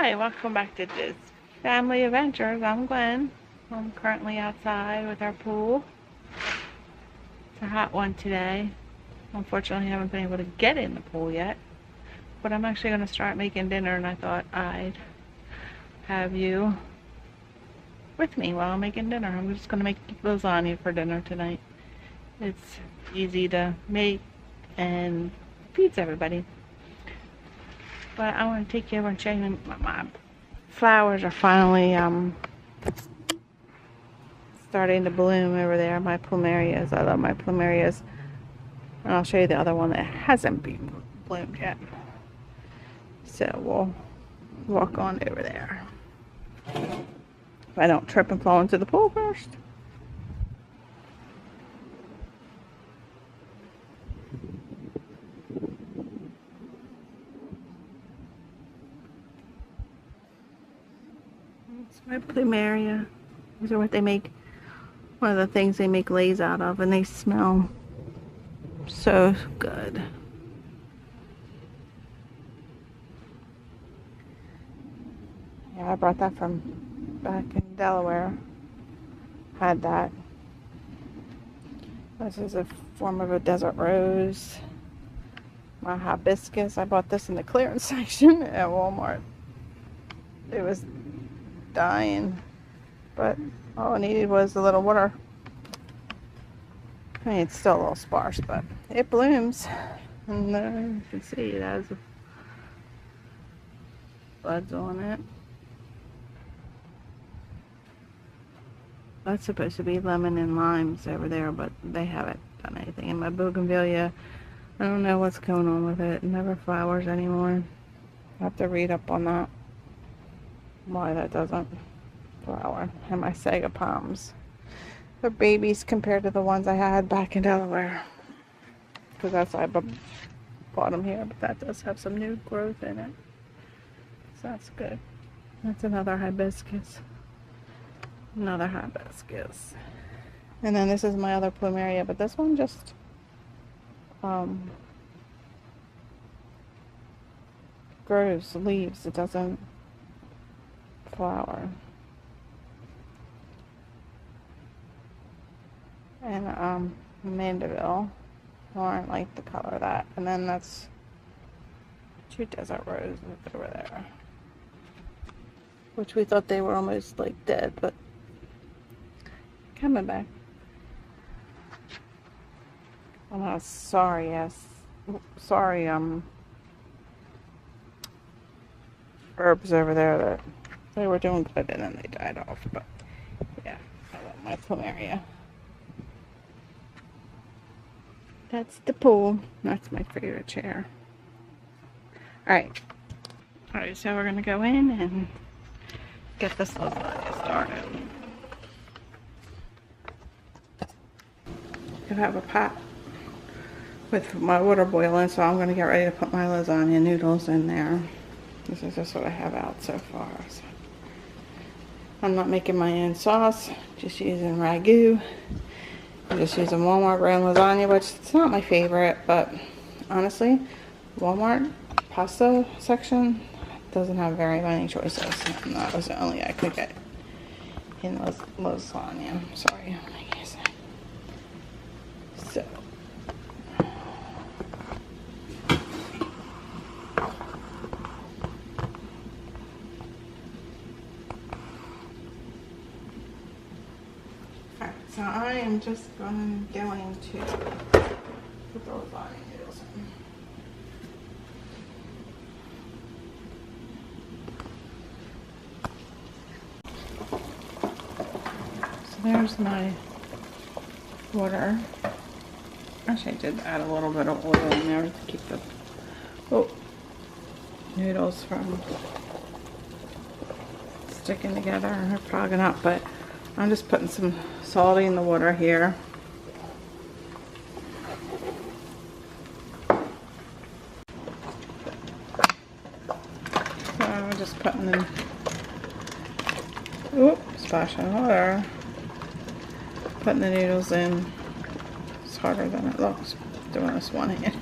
Hi, welcome back to DisFamily Adventures. I'm Gwen. I'm currently outside with our pool. It's a hot one today. Unfortunately, I haven't been able to get in the pool yet. But I'm actually going to start making dinner, and I thought I'd have you with me while I'm making dinner. I'm just going to make lasagna for dinner tonight. It's easy to make and feeds everybody. But I want to take you over and show you my flowers are finally starting to bloom over there. My plumerias. I love my plumerias. And I'll show you the other one that hasn't been bloomed yet. So we'll walk on over there. If I don't trip and fall into the pool first. It's my plumeria. These are what they make, one of the things they make lays out of, and they smell so good. Yeah, I brought that from back in Delaware. Had that. This is a form of a desert rose. My hibiscus, I bought this in the clearance section at Walmart. It was dying, but all I needed was a little water. I mean, it's still a little sparse, but it blooms. And you can see it has buds on it. That's supposed to be lemon and limes over there, but they haven't done anything. And my bougainvillea, I don't know what's going on with it. It never flowers anymore. I have to read up on that, why that doesn't flower. And my saga palms, they're babies compared to the ones I had back in Delaware, because that's why I bought them here. But that does have some new growth in it, so that's good. That's another hibiscus. Another hibiscus. And then this is my other plumeria, but this one just grows leaves. It doesn't flower. And Mandeville. Lauren liked the color of that. And then that's 2 desert roses over there, which we thought they were almost like dead, but coming back. I'm not sorry, yes. Sorry, herbs over there that they were doing good and then they died off, but yeah, I love my plumeria. That's the pool. That's my favorite chair. Alright, so we're gonna go in and get this lasagna started. I have a pot with my water boiling, so I'm going to get ready to put my lasagna noodles in there. This is just what I have out so far. So I'm not making my own sauce, just using ragu. I'm just using Walmart brand lasagna, which it's not my favorite, but honestly, Walmart pasta section doesn't have very many choices, and that was the only I could get in lasagna. Sorry, so alright, so I am just going to put the lasagna noodles in. So there's my water. Actually, I did add a little bit of oil in there to keep the noodles from sticking together or clogging up, but I'm just putting some salt in the water here. So I'm just putting them, splashing water, putting the noodles in. It's harder than it looks doing this one hand,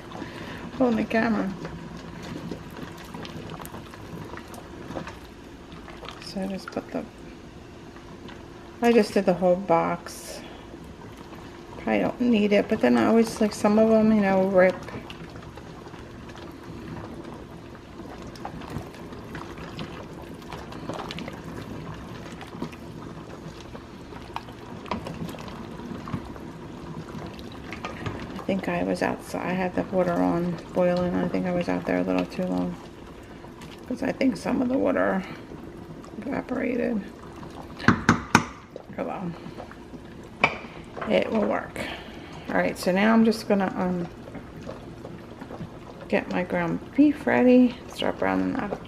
holding the camera. So I just did the whole box. Probably don't need it, but then I always like some of them, you know, rip. I think I was outside. I had the water on boiling. I think I was out there a little too long because I think some of the water evaporated. Oh well, it will work. All right, so now I'm just gonna get my ground beef ready. Start browning that up.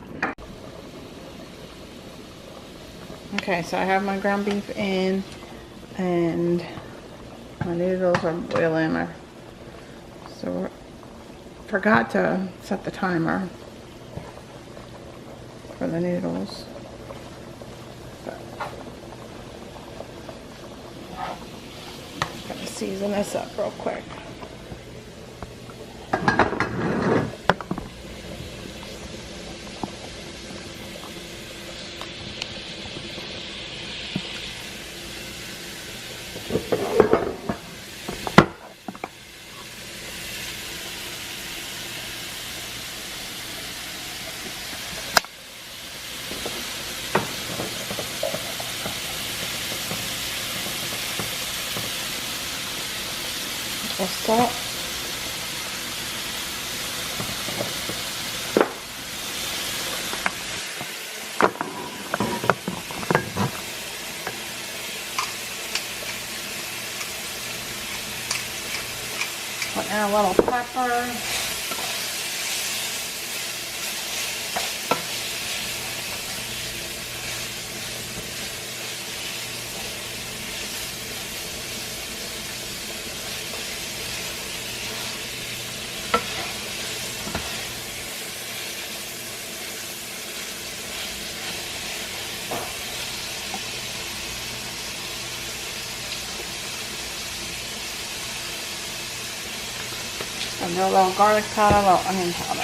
Okay, so I have my ground beef in, and my noodles are boiling. So forgot to set the timer for the noodles. Gonna season this up real quick. Salt. Put in a little pepper. And do a little garlic powder, a little onion powder.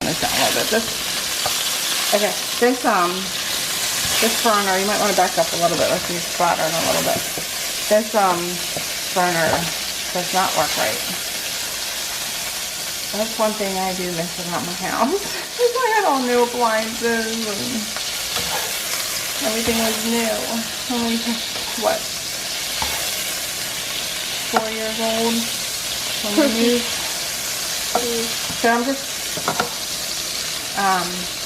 This down a little bit. This burner, you might want to back up a little bit. Let's use splattering a little bit. This burner does not work right. That's one thing I do miss about my house. I had all new appliances and everything was new. Only, what, 4 years old when we moved. So I'm just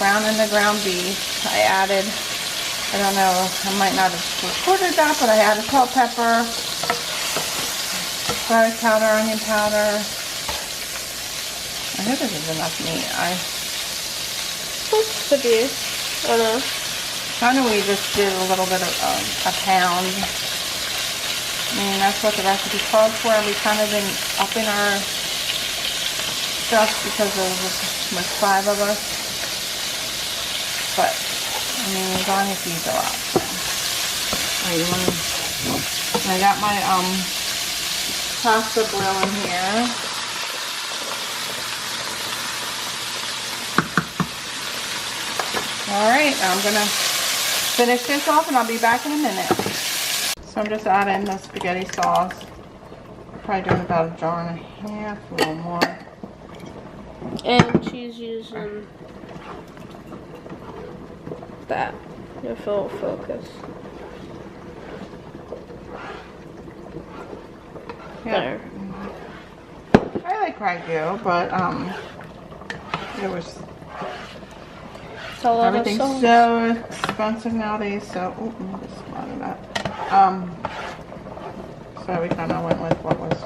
browning the ground beef. I added, I don't know, I might not have recorded that, but I added salt, pepper, garlic powder, onion powder. I hope this is enough meat. Could be. I don't know. Kind of, we just did a little bit of a pound. I mean, that's what the recipe called for. We kind of been upping our stuff because with 5 of us. But, I mean, as long as you go out. So. I got my pasta boiling here. Alright, I'm going to finish this off and I'll be back in a minute. So I'm just adding the spaghetti sauce. Probably doing about a jar and a half, a little more. And she's using that. Your full focus. Yeah. There. I like ragu, but it was... Everything's so expensive nowadays, so just a lot of that. So we kind of went with what was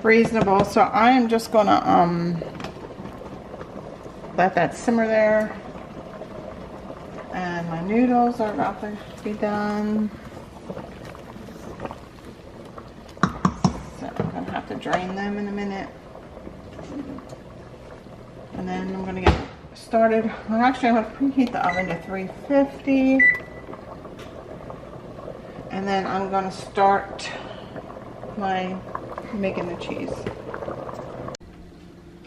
reasonable. So I am just gonna let that simmer there, and my noodles are about to be done. So I'm gonna have to drain them in a minute, and then I'm gonna get started. I'm actually going to preheat the oven to 350. And then I'm going to start making the cheese.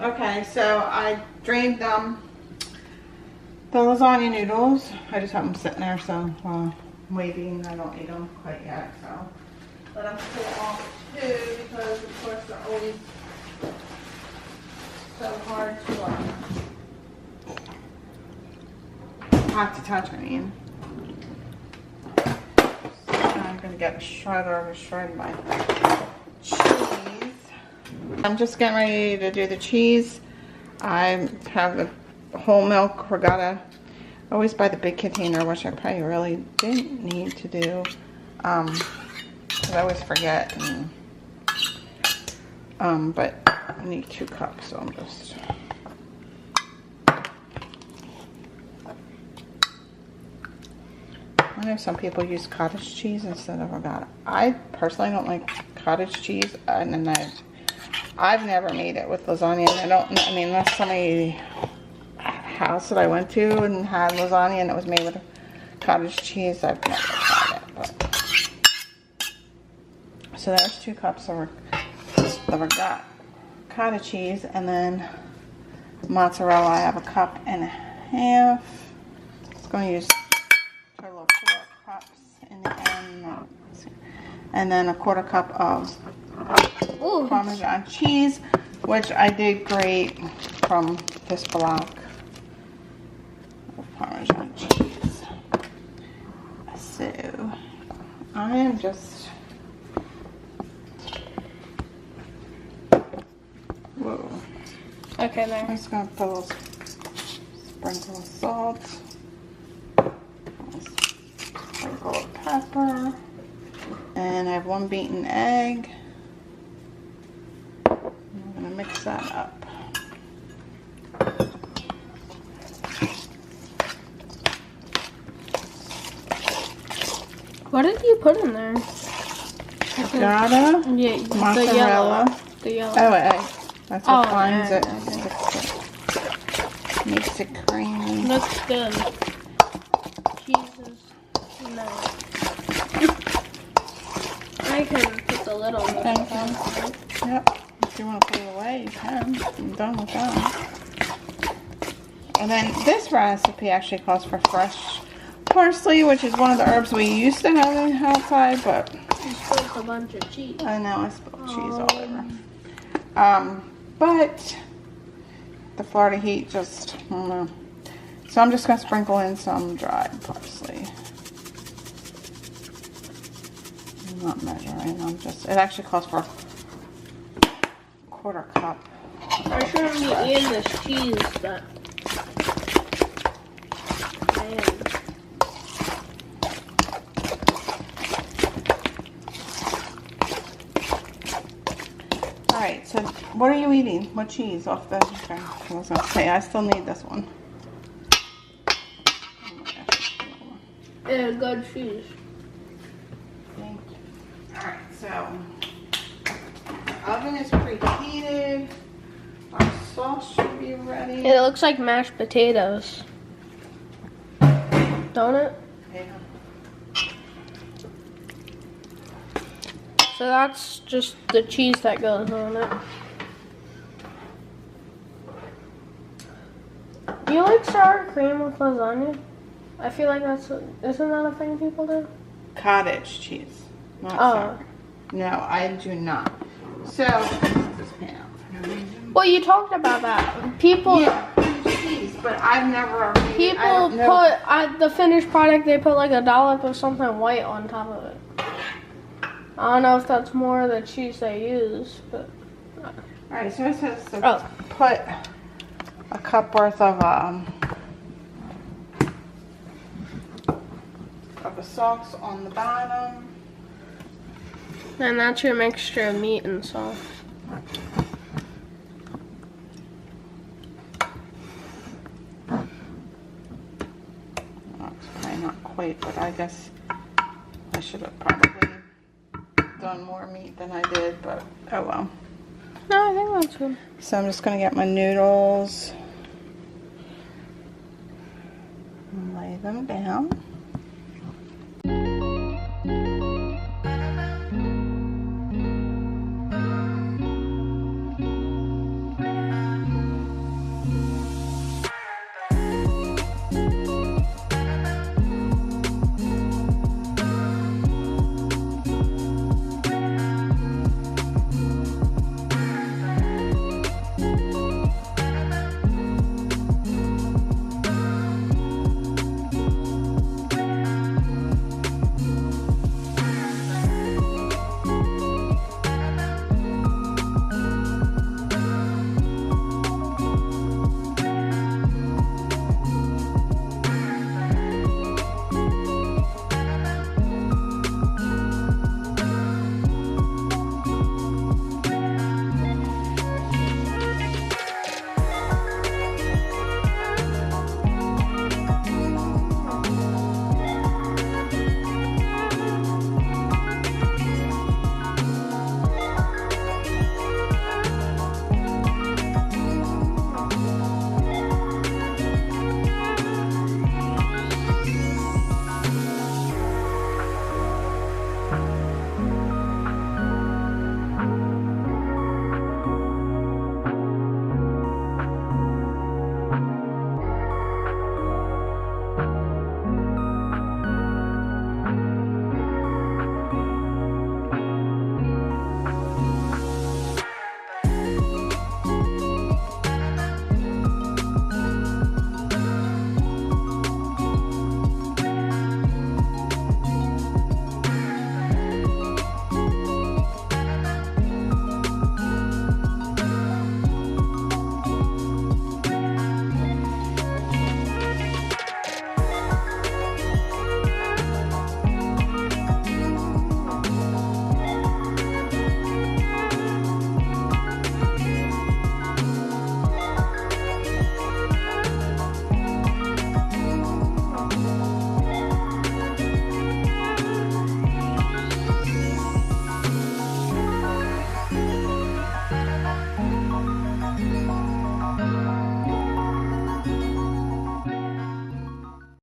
Okay, so I drained the lasagna noodles. I just have them sitting there, so while I'm waiting, I don't eat them quite yet. So let them cool off too, because of course they're always so hard to touch. I mean, so I'm gonna get a shredder to shred my cheese. I'm just getting ready to do the cheese. I have the whole milk regatta. I always buy the big container, which I probably really didn't need to do. Because I always forget. But I need 2 cups, so I'm just. I know some people use cottage cheese instead of regatta. I personally don't like cottage cheese, and I've never made it with lasagna. I mean, unless somebody house that I went to and had lasagna and it was made with cottage cheese, I've never tried it. But. So there's 2 cups of ricotta cheese, and then mozzarella. I have 1.5 cups. I'm just going to use a total of 4 cups in the end, and then 1/4 cup of Parmesan cheese, which I did grate from this block of Parmesan cheese. So I am just, whoa. Okay, there. I'm just gonna put a little sprinkle of salt, sprinkle of pepper, and I have 1 beaten egg. I'm gonna mix that up. What did you put in there? Ricotta, Yeah, mozzarella. The yellow. Oh, egg. That's what finds egg, it. okay. Makes it creamy. Looks good. Jesus. No. I can put the little one. Thank you. Yep. If you want to put it away, you can. I'm done with that. And then this recipe actually calls for fresh parsley, which is one of the herbs we used to have outside, but You spilled a bunch of cheese. I know I spilled cheese all over. But the Florida heat just, I don't know. So I'm just going to sprinkle in some dried parsley. I'm not measuring, it actually calls for 1/4 cup. I shouldn't be eating this cheese, but I am. Alright, so what are you eating? What cheese off the, okay, I was going to say, I still need this one. Oh my gosh. Yeah, good cheese. Thank you. Alright, so the oven is preheated. Our sauce should be ready. It looks like mashed potatoes. Don't it? Yeah. So that's just the cheese that goes on it. Do you like sour cream with lasagna? I feel like isn't that a thing people do? Cottage cheese, not sour. No, I do not. So, this pan out for no reason. Well, you talked about that. People, Yeah, cheese, but I've never. people put the finished product. They put like a dollop of something white on top of it. I don't know if that's more of the cheese they use, but. Alright, so it says to put a cup worth of the sauce on the bottom. And that's your mixture of meat and sauce. Well, it's probably not quite, but I guess I should have probably done more meat than I did, but oh well. No, I think that's good. So I'm just gonna get my noodles. And lay them down.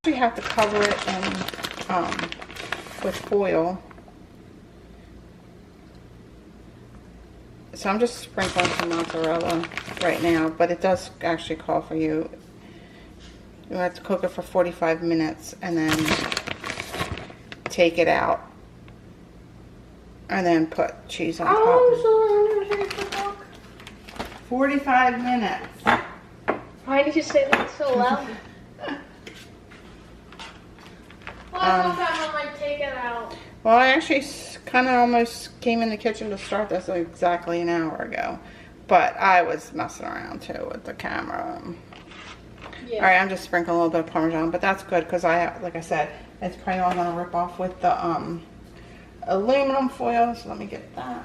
You have to cover it in, with foil. So I'm just sprinkling some mozzarella right now, but it does actually call for you. You have to cook it for 45 minutes and then take it out and then put cheese on top. How long is the long take to cook? 45 minutes. Why did you say that so loud? Well, I might take it out. Well, I actually kind of almost came in the kitchen to start this exactly an hour ago. But I was messing around too with the camera. Yeah. Alright, I'm just sprinkling a little bit of Parmesan, but that's good because like I said, it's probably all going to rip off with the aluminum foil. So let me get that.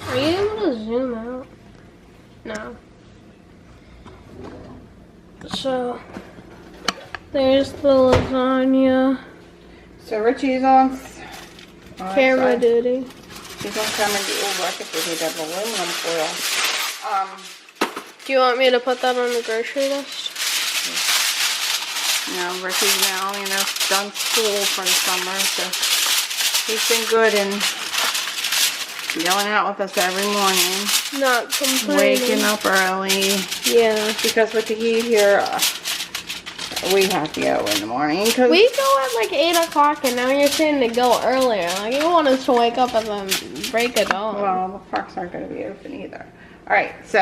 Are you able to zoom out? No. So, there's the lasagna. So Richie's on Camera duty. She's on camera duty. Oh, I think we need that aluminum foil. Do you want me to put that on the grocery list? No, Richie's now, done school for the summer, so he's been good and yelling out with us every morning. Not complaining. Waking up early. Yeah. Because with the heat here, we have to go in the morning. We go at like 8 o'clock and now you're saying to go earlier. Like you want us to wake up and then break it dawn. Well, the parks aren't going to be open either. Alright, so.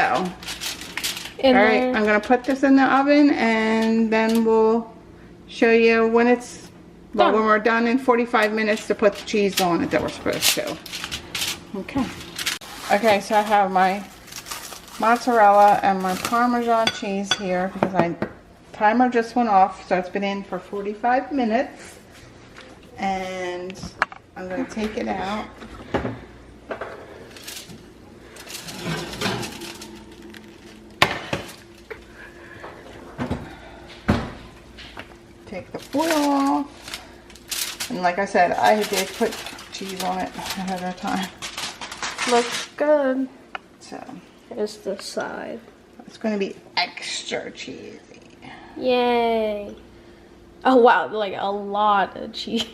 Alright, I'm going to put this in the oven and then we'll show you when it's, well, when we're done in 45 minutes to put the cheese on it that we're supposed to. Okay. Okay, so I have my mozzarella and my Parmesan cheese here because my timer just went off, so it's been in for 45 minutes. And I'm going to take it out. Take the foil off. And like I said, I did put cheese on it ahead of time. Looks good. So here's the side. It's going to be extra cheesy. Yay. Oh wow, like a lot of cheese.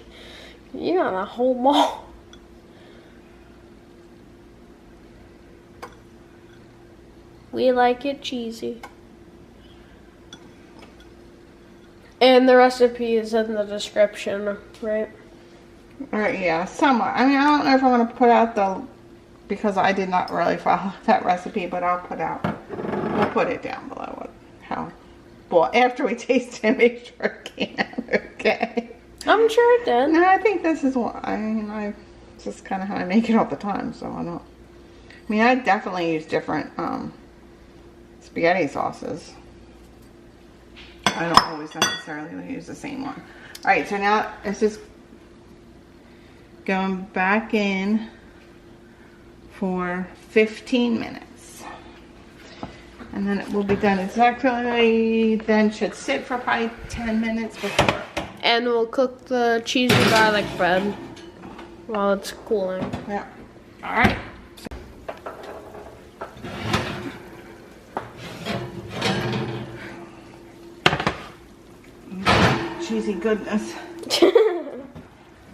You got a whole ball. We like it cheesy. And the recipe is in the description, right? Or yeah, somewhere. I mean, I don't know if I'm going to put out the, because I did not really follow that recipe, but we'll put it down below how, well, after we taste it, make sure it can, okay? I'm sure it did. No, I think this is what, it's just kind of how I make it all the time, so I definitely use different, spaghetti sauces. I don't always necessarily use the same one. Alright, so now it's just going back in for 15 minutes. And then it will be done exactly, then should sit for probably 10 minutes before. And we'll cook the cheesy garlic bread while it's cooling. Yeah. Alright. Cheesy goodness.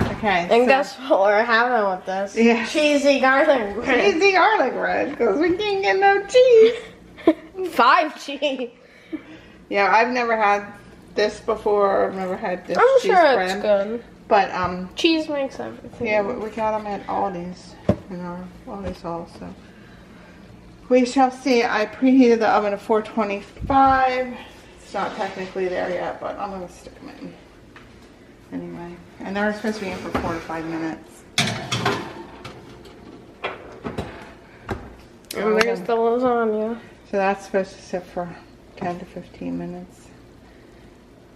Okay. And guess what we're having with this? Yeah. Cheesy garlic bread. Cheesy garlic bread, because we can't get no cheese. 5 cheese. Yeah, I've never had this before. I've never had this I'm cheese sure bread. it's good. But cheese makes everything. yeah, we got them at Aldi's in our Aldi's haul. So we shall see. I preheated the oven to 425. It's not technically there yet, but I'm gonna stick them in anyway. And they're supposed to be in for 4 to 5 minutes. And there's the lasagna. So that's supposed to sit for 10 to 15 minutes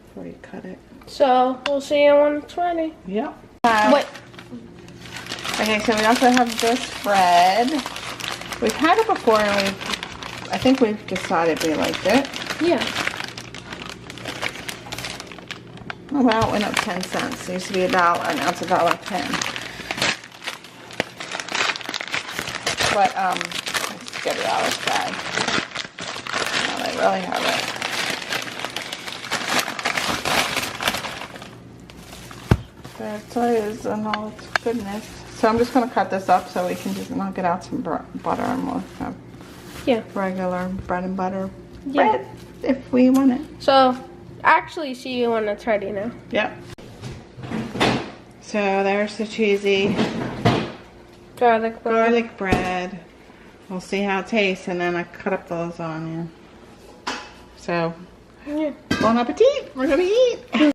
before you cut it. So we'll see you when it's ready. Yep. Wait. Okay, so we also have this bread. We've had it before, and I think we've decided we liked it. Yeah. Oh wow, it went up 10 cents. It used to be $1, now it's $1.10. But let's get it out of this bag. Now they really have it. There it is in all its goodness. So I'm just going to cut this up so we can just knock it out some butter, and we'll have regular bread and butter bread if we want it. So actually see you when it's ready now. Yep. So there's the cheesy Garlic bread. We'll see how it tastes, and then I cut up the lasagna. So, bon appetit! We're gonna eat.